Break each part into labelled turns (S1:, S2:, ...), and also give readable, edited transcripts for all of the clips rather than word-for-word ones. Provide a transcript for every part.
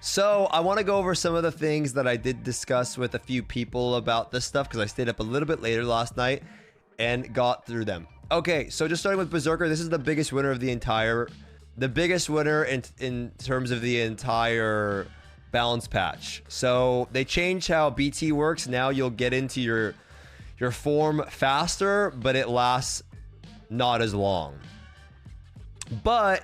S1: So I want to go over some of the things that I did discuss with a few people about this stuff, because I stayed up a little bit later last night and got through them. Okay, so just starting with Berserker, this is the biggest winner of the biggest winner in terms of the entire balance patch. So they changed how BT works. Now you'll get into your form faster, but it lasts not as long. But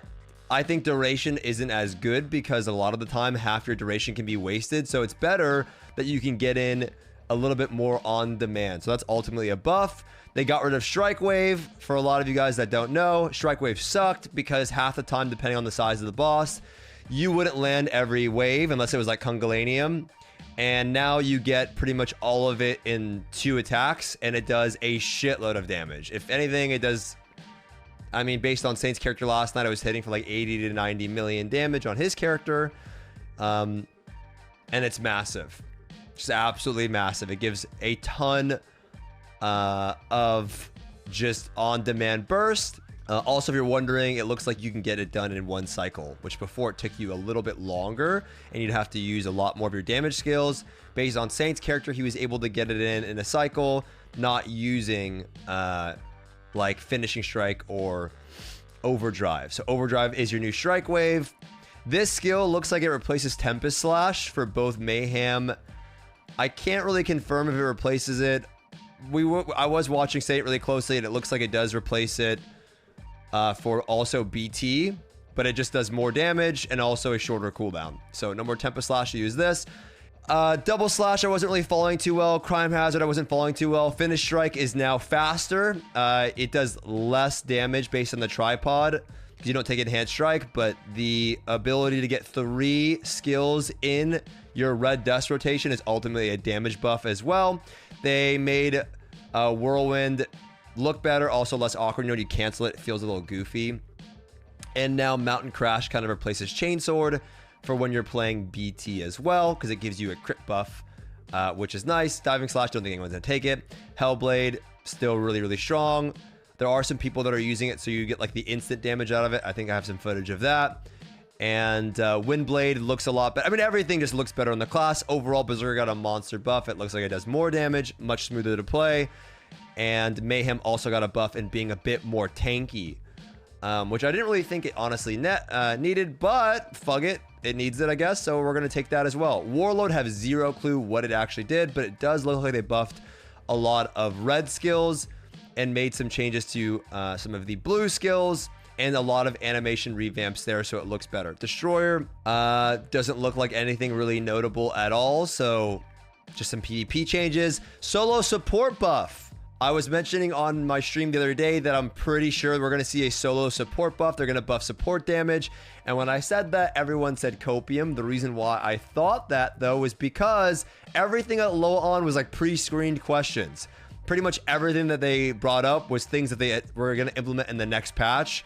S1: I think duration isn't as good, because a lot of the time half your duration can be wasted. So it's better that you can get in a little bit more on demand. So that's ultimately a buff. They got rid of Strike Wave. For a lot of you guys that don't know, Strike Wave sucked because half the time, depending on the size of the boss, you wouldn't land every wave unless it was like Kungalanium. And now you get pretty much all of it in 2 attacks, and it does a shitload of damage. If anything, it does... I mean, based on Saint's character last night, I was hitting for like 80 to 90 million damage on his character. And it's massive. Just absolutely massive. It gives a ton of just on-demand burst. Also, if you're wondering, it looks like you can get it done in 1 cycle, which before it took you a little bit longer, and you'd have to use a lot more of your damage skills. Based on Saint's character, he was able to get it in a cycle, not using... like finishing strike or overdrive. So overdrive is your new strike wave. This skill looks like it replaces Tempest Slash for both Mayhem. I can't really confirm if it replaces it. I was watching Saint really closely, and it looks like it does replace it for also BT, but it just does more damage and also a shorter cooldown. So no more Tempest Slash to use this. Double Slash I wasn't really following too well. Crime Hazard I wasn't following too well. Finish Strike is now faster. It does less damage based on the tripod, because you don't take Enhanced Strike, but the ability to get 3 skills in your Red Dust rotation is ultimately a damage buff as well. They made Whirlwind look better, also less awkward. You know, when you cancel it, it feels a little goofy. And now Mountain Crash kind of replaces Chainsword for when you're playing BT as well, because it gives you a crit buff, which is nice. Diving Slash, don't think anyone's gonna take it. Hellblade, still really, really strong. There are some people that are using it, so you get like the instant damage out of it. I think I have some footage of that. And Windblade looks a lot better. I mean, everything just looks better in the class. Overall, Berserker got a monster buff. It looks like it does more damage, much smoother to play. And Mayhem also got a buff in being a bit more tanky, which I didn't really think it honestly needed, but fuck it. It needs it, I guess, so we're going to take that as well. Warlord have zero clue what it actually did, but it does look like they buffed a lot of red skills and made some changes to some of the blue skills, and a lot of animation revamps there, so it looks better. Destroyer doesn't look like anything really notable at all, so just some PvP changes. Solo support buff. I was mentioning on my stream the other day that I'm pretty sure we're going to see a solo support buff. They're going to buff support damage. And when I said that, everyone said Copium. The reason why I thought that, though, was because everything at low on was like pre-screened questions. Pretty much everything that they brought up was things that they were going to implement in the next patch.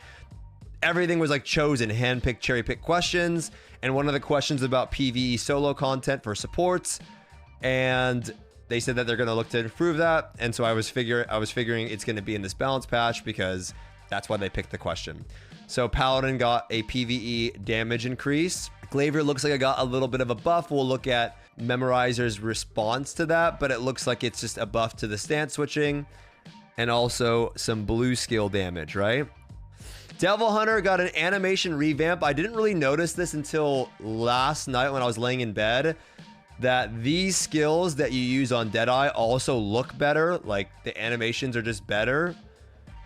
S1: Everything was like chosen, handpicked, cherry-picked questions. And one of the questions about PvE solo content for supports. And they said that they're going to look to improve that, and so I was figuring it's going to be in this balance patch, because that's why they picked the question. So Paladin got a PvE damage increase. Glavier looks like it got a little bit of a buff. We'll look at Memorizer's response to that, but it looks like it's just a buff to the stance switching, and also some blue skill damage, right? Devil Hunter got an animation revamp. I didn't really notice this until last night when I was laying in bed, that these skills that you use on Deadeye also look better. Like, the animations are just better,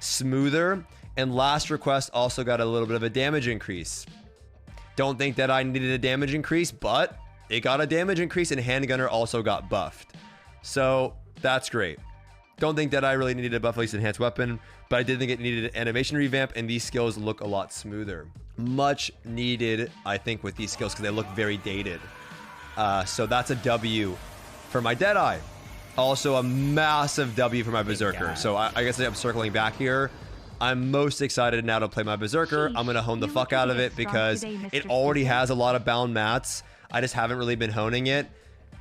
S1: smoother. And Last Request also got a little bit of a damage increase. Don't think Deadeye needed a damage increase, but it got a damage increase, and Handgunner also got buffed. So that's great. Don't think Deadeye really needed a buff, at least enhanced weapon, but I did think it needed an animation revamp, and these skills look a lot smoother. Much needed, I think, with these skills, because they look very dated. So that's a W for my Deadeye. Also a massive W for my Berserker. So I guess I'm circling back here. I'm most excited now to play my Berserker. I'm going to hone the fuck out of it, because it already has a lot of bound mats. I just haven't really been honing it.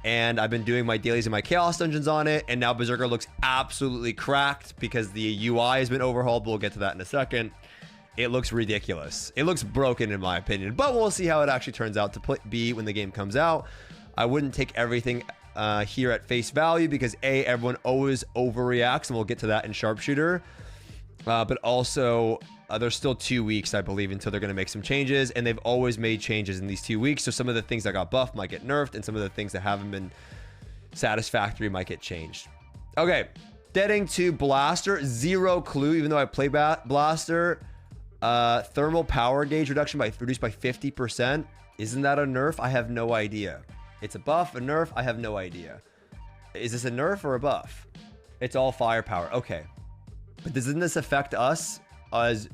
S1: And I've been doing my dailies and my Chaos Dungeons on it. And now Berserker looks absolutely cracked, because the UI has been overhauled. We'll get to that in a second. it looks ridiculous. It looks broken in my opinion, but we'll see how it actually turns out to be when the game comes out. I wouldn't take everything here at face value because A, everyone always overreacts, and we'll get to that in Sharpshooter. But also, there's still 2 weeks, I believe, until they're going to make some changes, and they've always made changes in these 2 weeks. So some of the things that got buffed might get nerfed, and some of the things that haven't been satisfactory might get changed. Okay, getting to Blaster, zero clue, even though I play Blaster. Thermal power gauge reduced by 50%. Isn't that a nerf? I have no idea. It's a buff, a nerf, I have no idea. Is this a nerf or a buff? It's all firepower. Okay. But doesn't this affect us as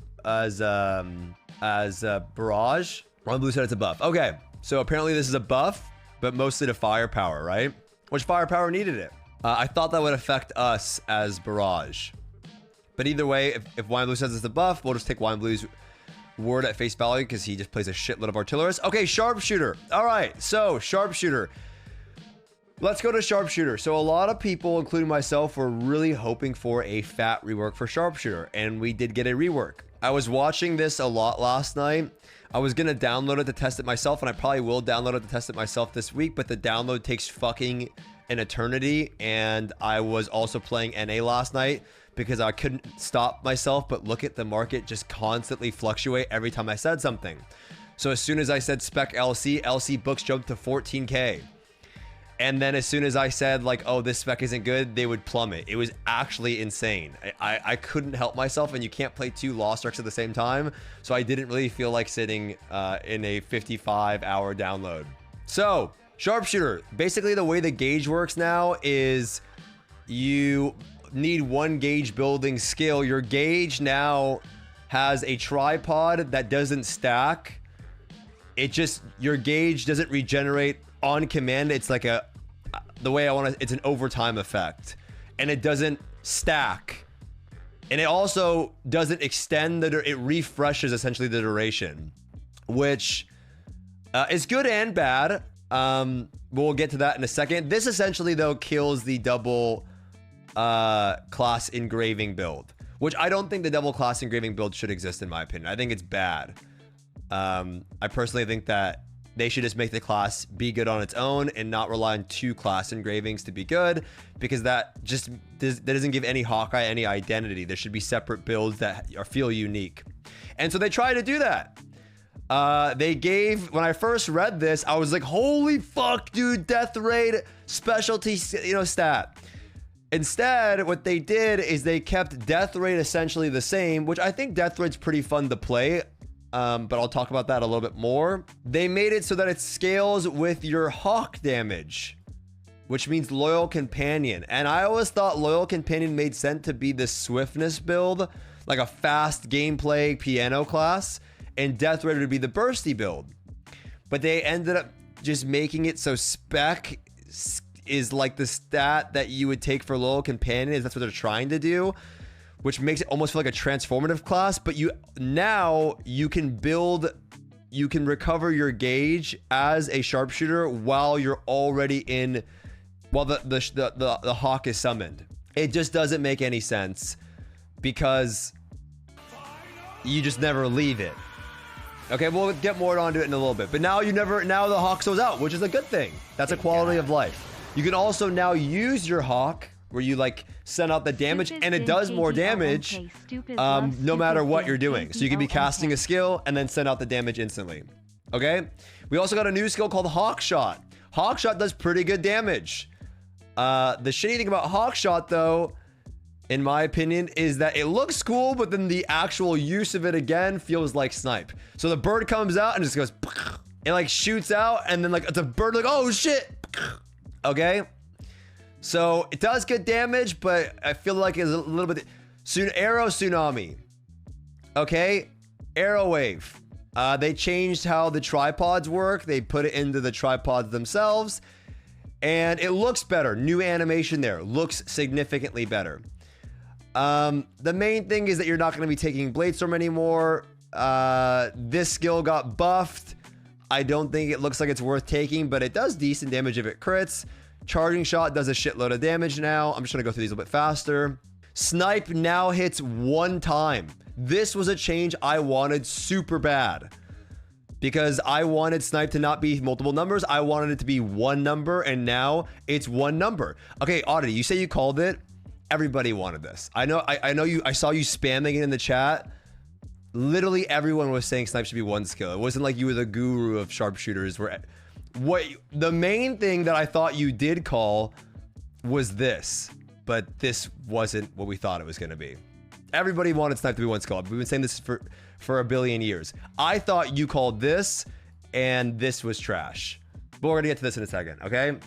S1: Barrage? Ron Blue said it's a buff. Okay. So apparently this is a buff, but mostly to firepower, right? Which firepower needed it? I thought that would affect us as Barrage. But either way, if Wine Blue says it's a buff, we'll just take Wine Blue's word at face value because he just plays a shitload of Artillerists. Okay, Sharpshooter. All right, so Sharpshooter. Let's go to Sharpshooter. So a lot of people, including myself, were really hoping for a fat rework for Sharpshooter, and we did get a rework. I was watching this a lot last night. I was gonna download it to test it myself, and I probably will download it to test it myself this week, but the download takes fucking an eternity, and I was also playing NA last night because I couldn't stop myself but look at the market just constantly fluctuate every time I said something. So as soon as I said spec LC books jumped to 14K. And then as soon as I said like, oh, this spec isn't good, they would plummet. It was actually insane. I couldn't help myself, and you can't play 2 Lost Arks at the same time. So I didn't really feel like sitting in a 55-hour download. So Sharpshooter, basically the way the gauge works now is you need 1 gauge building skill. Your gauge now has a tripod that doesn't stack. It just, your gauge doesn't regenerate on command. It's like the way I want to, it's an overtime effect, and it doesn't stack, and it also doesn't extend it refreshes essentially the duration, which is good and bad. We'll get to that in a second. This essentially though kills the double class engraving build, which I don't think the double class engraving build should exist in my opinion. I think it's bad. I personally think that they should just make the class be good on its own and not rely on 2 class engravings to be good, because that doesn't give any Hawkeye any identity. There should be separate builds that feel unique. And so they try to do that. They gave, when I first read this, I was like, holy fuck, dude, death rate, specialty, stat. Instead, what they did is they kept death rate essentially the same, which I think death rate's pretty fun to play. But I'll talk about that a little bit more. They made it so that it scales with your Hawk damage, which means Loyal Companion. And I always thought Loyal Companion made sense to be the swiftness build, like a fast gameplay piano class, and Death Rate would be the bursty build. But they ended up just making it so spec is like the stat that you would take for Loyal Companion, is that's what they're trying to do, which makes it almost feel like a transformative class. But you can recover your gauge as a Sharpshooter while you're already in, while the Hawk is summoned. It just doesn't make any sense because you just never leave it. Okay, we'll get more onto it in a little bit. But now now the Hawk goes out, which is a good thing. That's a quality of life. You can also now use your Hawk where you like send out the damage, and it does more damage no matter what you're doing. So you can be casting a skill and then send out the damage instantly. Okay, we also got a new skill called Hawkshot. Hawkshot does pretty good damage. The shitty thing about Hawkshot though, in my opinion, is that it looks cool, but then the actual use of it again feels like snipe. So the bird comes out and just goes, it like shoots out, and then like it's a bird like, oh shit. Okay, so it does good damage, but I feel like it's a little bit Arrow Tsunami. Okay, Arrow Wave. They changed how the tripods work. They put it into the tripods themselves, and it looks better. New animation there, looks significantly better. The main thing is that you're not going to be taking Bladestorm anymore. This skill got buffed. I don't think it looks like it's worth taking, but it does decent damage if it crits. Charging Shot does a shitload of damage now. I'm just gonna go through these a little bit faster. Snipe now hits 1 time. This was a change I wanted super bad. Because I wanted snipe to not be multiple numbers. I wanted it to be one number, and now it's one number. Okay, Oddity, you say you called it. Everybody wanted this. I know you. I saw you spamming it in the chat. Literally everyone was saying snipe should be one skill. It wasn't like you were the guru of sharpshooters. The main thing that I thought you did call was this, but this wasn't what we thought it was going to be. Everybody wanted snipe to be one skill. We've been saying this for a billion years. I thought you called this, and this was trash. But we're gonna get to this in a second, okay?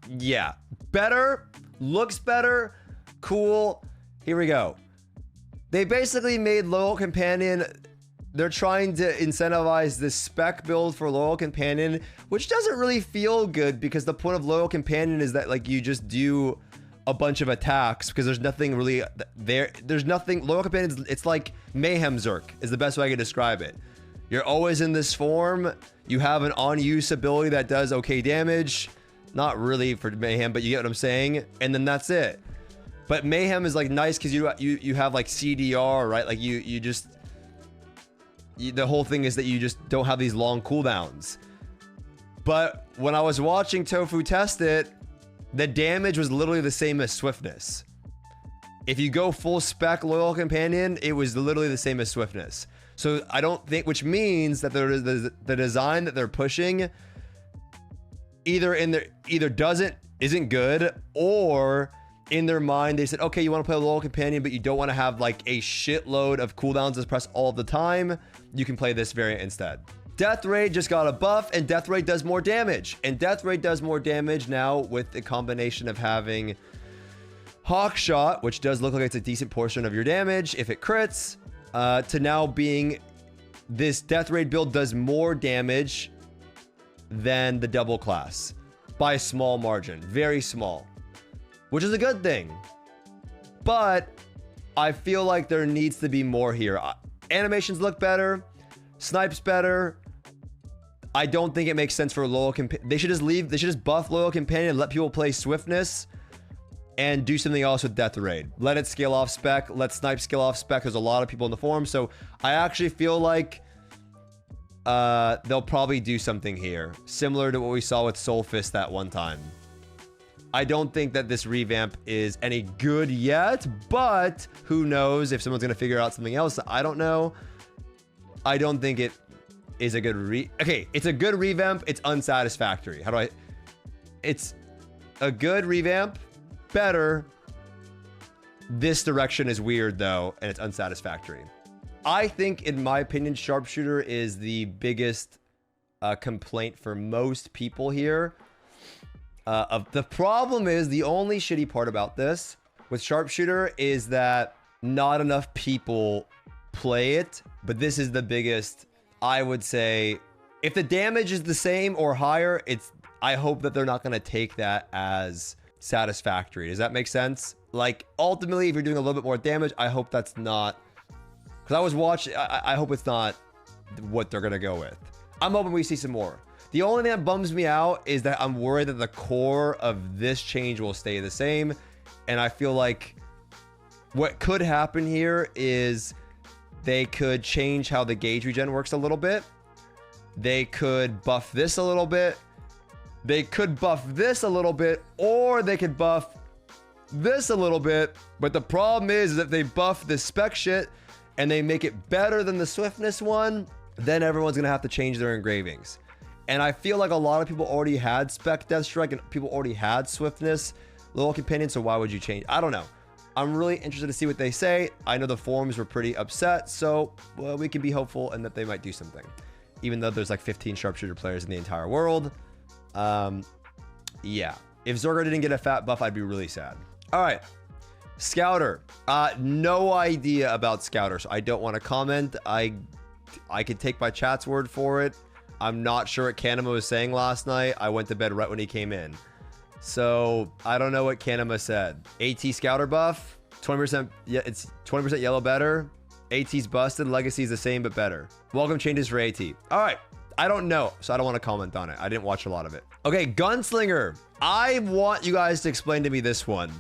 S1: Yeah, better, looks better, cool. Here we go. They basically made Loyal Companion. They're trying to incentivize this spec build for Loyal Companion, which doesn't really feel good because the point of Loyal Companion is that like you just do a bunch of attacks because there's nothing really there. There's nothing. Loyal Companions, it's like Mayhem Zerk is the best way I can describe it. You're always in this form. You have an on-use ability that does okay damage. Not really for Mayhem, but you get what I'm saying. And then that's it. But Mayhem is like nice because you have like CDR, right? Like you just the whole thing is that you just don't have these long cooldowns. But when I was watching Tofu test it, the damage was literally the same as swiftness. If you go full spec Loyal Companion, it was literally the same as swiftness. So I don't think, which means that the design that they're pushing either isn't good, or in their mind they said, okay, you want to play a Loyal Companion, but you don't want to have like a shitload of cooldowns to press all the time. You can play this variant instead. Death Ray just got a buff, and Death Ray does more damage. And Death Ray does more damage now with the combination of having Hawk Shot, which does look like it's a decent portion of your damage if it crits, to now being this Death Ray build does more damage than the double class by a small margin, very small, which is a good thing. But I feel like there needs to be more here. Animations look better, snipes better. I don't think it makes sense for Loyal Companion. They should just buff Loyal Companion and let people play swiftness and do something else with Death Raid. Let it scale off spec, let snipe scale off spec. There's a lot of people in the forum, so I actually feel like they'll probably do something here similar to what we saw with Soul Fist that one time. I don't think that this revamp is any good yet, but who knows if someone's gonna figure out something else that I don't know. I don't think it is a good okay, it's a good revamp. It's unsatisfactory. It's a good revamp, better. This direction is weird though, and it's unsatisfactory. I think, in my opinion, Sharpshooter is the biggest complaint for most people here. The problem is, the only shitty part about this with Sharpshooter is that not enough people play it, but this is the biggest. I would say if the damage is the same or higher, I hope that they're not going to take that as satisfactory. Does that make sense? Like, ultimately, if you're doing a little bit more damage, I hope that's not, because I was watching, I hope it's not what they're going to go with. I'm hoping we see some more. The only thing that bums me out is that I'm worried that the core of this change will stay the same. And I feel like what could happen here is they could change how the gauge regen works a little bit. They could buff this a little bit. They could buff this a little bit, or they could buff this a little bit. But the problem is that if they buff this spec shit and they make it better than the swiftness one, then everyone's gonna have to change their engravings. And I feel like a lot of people already had spec Death Strike and people already had swiftness Loyal Companion, so why would you change? I don't know. I'm really interested to see what they say. I know the forums were pretty upset, so we can be hopeful and that they might do something. Even though there's like 15 Sharpshooter players in the entire world. Yeah. If Zerker didn't get a fat buff, I'd be really sad. All right. Scouter. No idea about Scouter, so I don't want to comment. I could take my chat's word for it. I'm not sure what Kanema was saying last night. I went to bed right when he came in. So I don't know what Kanema said. AT Scouter buff, 20%. Yeah, it's 20% yellow better. AT's busted. Legacy's the same but better. Welcome changes for AT. All right. I don't know, so I don't want to comment on it. I didn't watch a lot of it. Okay, Gunslinger. I want you guys to explain to me this one.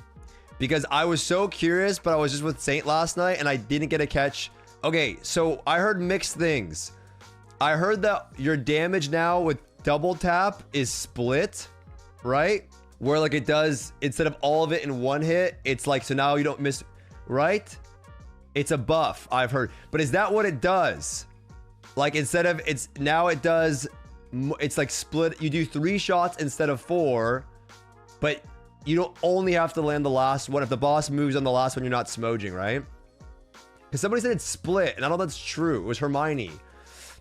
S1: because I was so curious, but I was just with Saint last night and I didn't get a catch. Okay, so I heard mixed things. I heard that your damage now with double tap is split, right? Where like it does, instead of all of it in one hit, it's like, so now you don't miss, right? It's a buff, I've heard. But is that what it does? Like instead of, it's now it does, it's like split, you do 3 shots instead of 4, but you don't only have to land the last one. If the boss moves on the last one, you're not smoging, right? Because somebody said it's split, and I don't know if that's true. It was Hermione.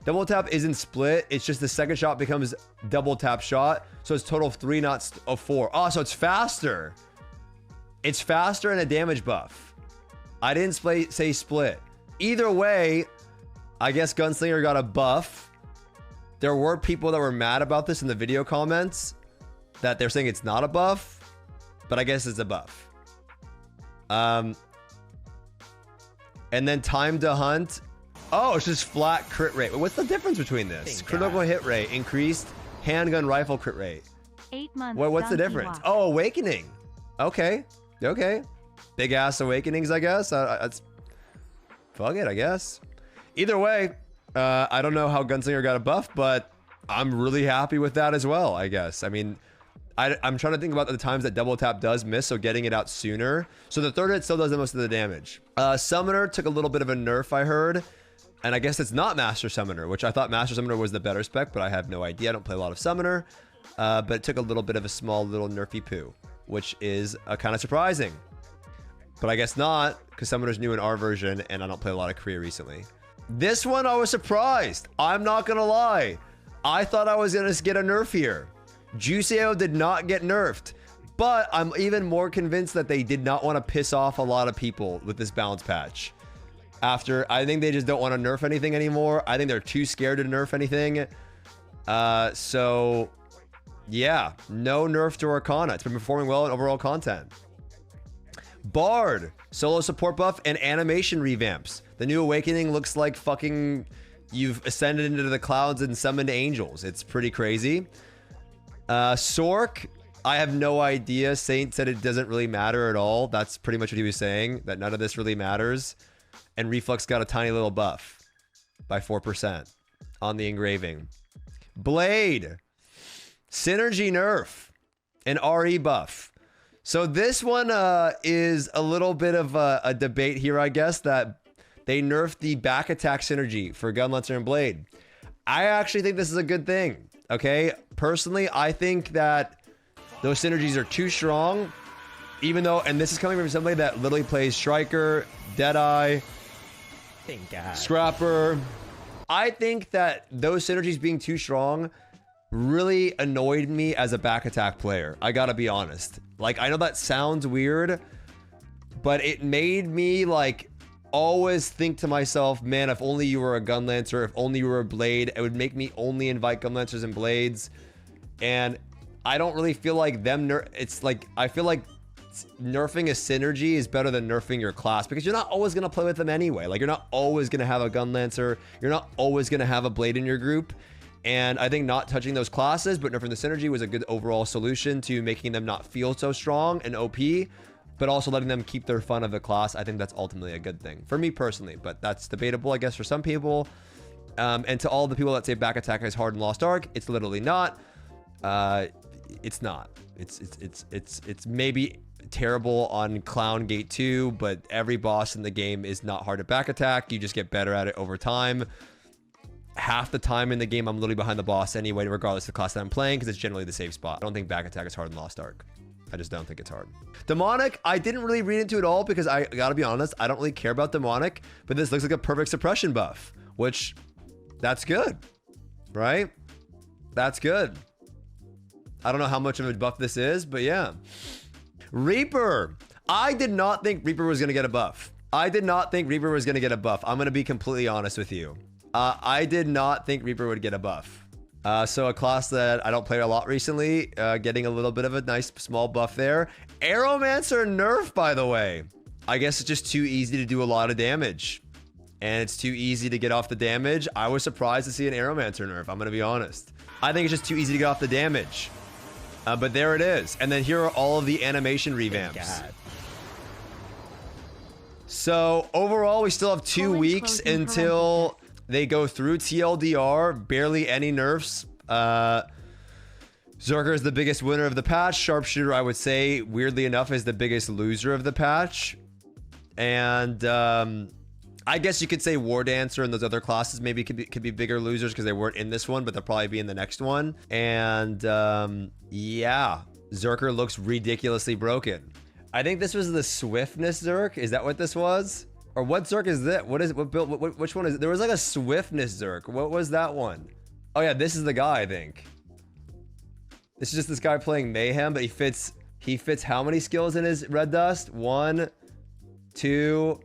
S1: Double tap isn't split. It's just the second shot becomes double tap shot. So it's total of 3, not of 4. Oh, so it's faster. It's faster and a damage buff. I didn't say split. Either way, I guess Gunslinger got a buff. There were people that were mad about this in the video comments, that they're saying it's not a buff, but I guess it's a buff. And then time to hunt. Oh, it's just flat crit rate. What's the difference between this? Critical hit rate, increased handgun rifle crit rate.
S2: 8 months.
S1: What's the difference? Oh, awakening. Okay. Okay. Big ass awakenings, I guess. Fuck it, I guess. Either way, I don't know how Gunslinger got a buff, but I'm really happy with that as well, I guess. I mean, I'm trying to think about the times that double tap does miss, so getting it out sooner. So the third hit still does most of the damage. Summoner took a little bit of a nerf, I heard. And I guess it's not Master Summoner, which I thought Master Summoner was the better spec, but I have no idea. I don't play a lot of Summoner. But it took a little bit of a small little nerfy poo, which is kind of surprising. But I guess not, because Summoner's new in our version, and I don't play a lot of Korea recently. This one, I was surprised. I'm not going to lie. I thought I was going to get a nerf here. Juseo did not get nerfed. But I'm even more convinced that they did not want to piss off a lot of people with this balance patch. I think they just don't want to nerf anything anymore. I think they're too scared to nerf anything. So, yeah. No nerf to Arcana. It's been performing well in overall content. Bard. Solo support buff and animation revamps. The new awakening looks like fucking you've ascended into the clouds and summoned angels. It's pretty crazy. Sork. I have no idea. Saint said it doesn't really matter at all. That's pretty much what he was saying. That none of this really matters. And Reflux got a tiny little buff by 4% on the engraving. Blade. Synergy nerf. An RE buff. So this one is a little bit of a debate here, I guess, that they nerfed the back attack synergy for Gunlancer and Blade. I actually think this is a good thing, okay? Personally, I think that those synergies are too strong, even though, and this is coming from somebody that literally plays Striker, Deadeye, Scrapper. I think that those synergies being too strong really annoyed me as a back attack player. I gotta be honest. Like, I know that sounds weird, but it made me like always think to myself, man, if only you were a Gunlancer, if only you were a Blade, it would make me only invite Gunlancers and Blades. And I don't really feel like them it's like, I feel like nerfing a synergy is better than nerfing your class, because you're not always going to play with them anyway. Like, you're not always going to have a Gunlancer, you're not always going to have a Blade in your group. And I think not touching those classes but nerfing the synergy was a good overall solution to making them not feel so strong and OP, but also letting them keep their fun of the class. I think that's ultimately a good thing for me personally, but that's debatable, I guess, for some people. And to all the people that say back attack is hard in Lost Ark, it's literally not. It's not. It's maybe terrible on Clown Gate 2, but every boss in the game is not hard to back attack. You just get better at it over time. Half the time in the game, I'm literally behind the boss anyway, regardless of the class that I'm playing, because it's generally the safe spot. I don't think back attack is hard in Lost Ark. I just don't think it's hard. Demonic, I didn't really read into it all because I gotta be honest, I don't really care about Demonic, but this looks like a perfect suppression buff, which that's good, right? That's good. I don't know how much of a buff this is, but yeah. Reaper. I did not think Reaper was going to get a buff. I'm going to be completely honest with you. I did not think Reaper would get a buff. So a class that I don't play a lot recently, getting a little bit of a nice small buff there. Aeromancer Nerf, by the way. I guess it's just too easy to do a lot of damage. And it's too easy to get off the damage. I was surprised to see an Aeromancer Nerf, I'm going to be honest. I think it's just too easy to get off the damage. But there it is. And then here are all of the animation revamps. So overall, we still have 2 weeks until they go through TLDR. Barely any nerfs. Berserker is the biggest winner of the patch. Sharpshooter, I would say, weirdly enough, is the biggest loser of the patch. And I guess you could say War Dancer and those other classes maybe could be bigger losers because they weren't in this one, but they'll probably be in the next one. And yeah, Berserker looks ridiculously broken. I think this was the Swiftness Zerk. Is that what this was? Or what Zerk is that? What is what build? Which one is it? There was like a Swiftness Zerk. What was that one? Oh yeah, this is the guy, I think. This is just this guy playing Mayhem, but he fits how many skills in his Red Dust? 1, 2,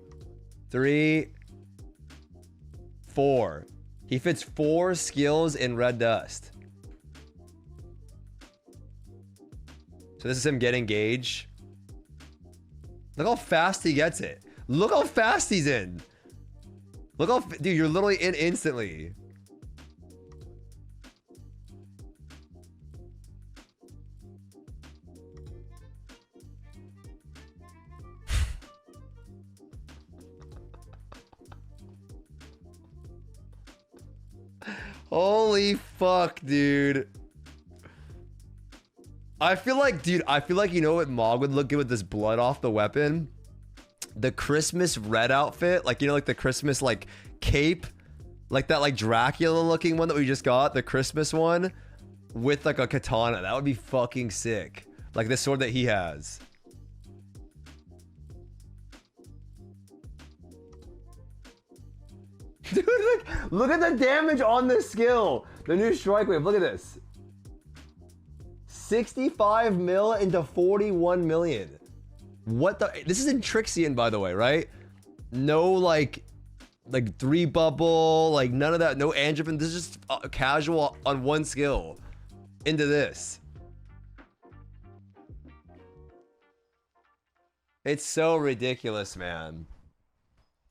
S1: 3, 4. He fits 4 skills in Red Dust. So this is him getting Gauge. Look how fast he gets it. Look how fast he's in. Look how, dude, you're literally in instantly. Holy fuck, dude. I feel like, dude, you know what Mog would look good with this blood off the weapon? The Christmas red outfit, like, you know, like the Christmas, like, cape, like that, like, Dracula looking one that we just got, the Christmas one, with, like, a katana. That would be fucking sick. Like, this sword that he has. Dude, look at the damage on this skill. The new strike wave, look at this. 65 mil into 41 million. What the? This is in Trixian, by the way, right? No, like 3 bubble, like none of that. No Angevin. This is just casual on 1 skill into this. It's so ridiculous, man.